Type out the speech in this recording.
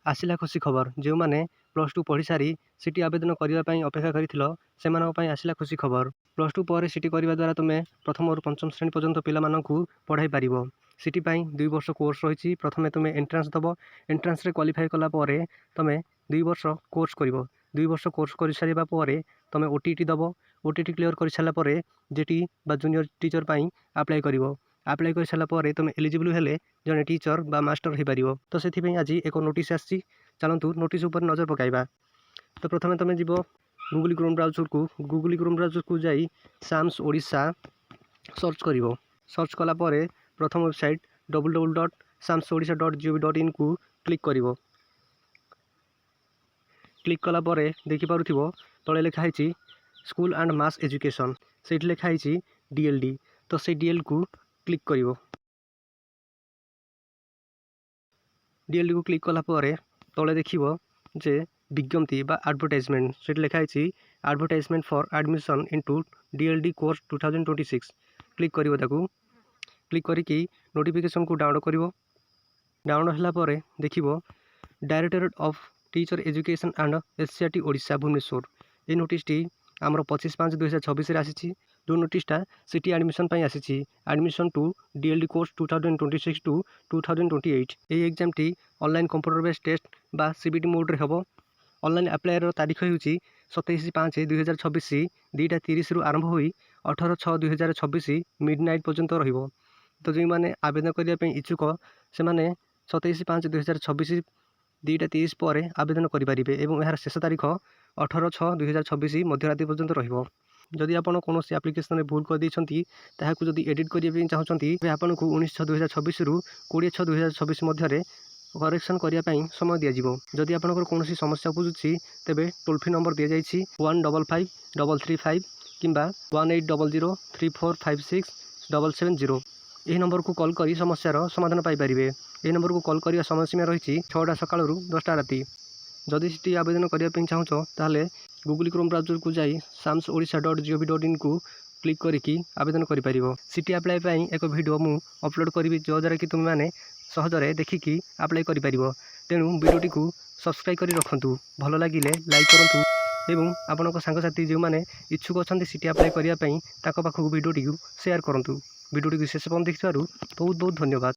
आसिला खुशी खबर जो मैंने +2 पढ़ी सारी सीटी आवेदन करने अपेक्षा कर आसिला खुशी खबर। +2 पर सीटी करने द्वारा तुम्हें प्रथम और पंचम श्रेणी पर्यंत पिलामानंकु पढ़ाई पारिबो। सीटी 2 वर्ष कोर्स रही। प्रथम तुम्हें एंट्रांस दब। एंट्रांस रे क्वालिफाई कला परे तुम्हें 2 वर्ष कोर्स कर 2 वर्ष कोर्स कर सारा पर तुम्हें ओटीटी दब। ओटीटी क्लियर कर सारा पर जेटी बा जूनियर टीचर अप्लाई कर। अप्लाई कर सारापर तुम्हें एलिजिबल हेले जड़े टीचर बा मास्टर हो पार। तो से आज एक नोटिस आसी चलतु नोटिस उपर नजर पकाइबा। तो प्रथम तुम्हें जीव गूगल क्रोम ब्राउजर को जाई साम्स ओडिशा सर्च कर। सर्च कलापर प्रथम वेबसाइट www.samsodisha.gov.in को क्लिक कर। क्लिक कलापर देखिपुथ तले लिखाई स्कूल एंड मास एजुकेशन से लिखाई डीएलडी। तो से डीएल को क्लिक कर। डीएलडी को क्लिक कलापर तले देखिबो जे विज्ञप्ति बा एडवर्टाइजमेंट से लिखाई advertisement for admission into DLD course 2026। Click करिवो ताकू। क्लिक करिकी नोटिफिकेशन को डाउनलोड करिवो। डाउनलोड होला परे देखिबो directorate of teacher education and SCERT Odisha Bhubaneswar. ये नोटिस टी आमर 25/5/2026 आसी। जो नोटिसटा सीटी एडमिशन आसी admission to DLED course 2026 to 2028। ये एग्जाम टी ऑनलाइन कंप्यूटर बेस्ड टेस्ट बा सीबीटी मोड रे हबो। ऑनलाइन अप्लायर तारीख होउची 27/5/2026 2:30 आरंभ होई 18/6/2026 मिडनाइट पर्यंत रहिबो। तो जो मैंने आवेदन करने इच्छुक से 27/5/2026 2:30 पर आवेदन करेंगे। यार शेष तारीख 18/6/2026 मध्यरात्रि पर्यंत रहिबो। जदि आप कौन एप्लिकेशन में भूल कर देती जदि एडिट करने चाहते आपको 19/6/2026 रु 20/6/2026 मध्य करेक्शन करने समय दिज्व। जदि आपंकर कौन समस्या बुझुची तेरे टोल फ्री नंबर दि जाइए 155335 कि 18003456 यह नंबर को कॉल कर समस्यार समाधान पाइपर। यह नंबर को कॉल करने समय सीमा रही 6टा सका 10टा राति। जदि सीटी आवेदन करने चाहो ताले गूगल क्रोम ब्राउजर को जाई samsodisha.gov.in को क्लिक करके आवेदन करें। सीटी अप्लाई एक वीडियो मु अपलोड करी जो द्वारा कि तुम मैंने सहजरे देखिकी अप्लाई करें। तेणु वीडियोटी को सब्सक्राइब कर रखु। भल लगे लाइक करूँ एवं आपण सांगसाथी जो मैंने इच्छुक अच्छा सीटी अप्लाई करने पाखक वीडियोटी को शेयर करूँ। वीडियोटी को शेष पर्यंत देखिबारु बहुत बहुत धन्यवाद।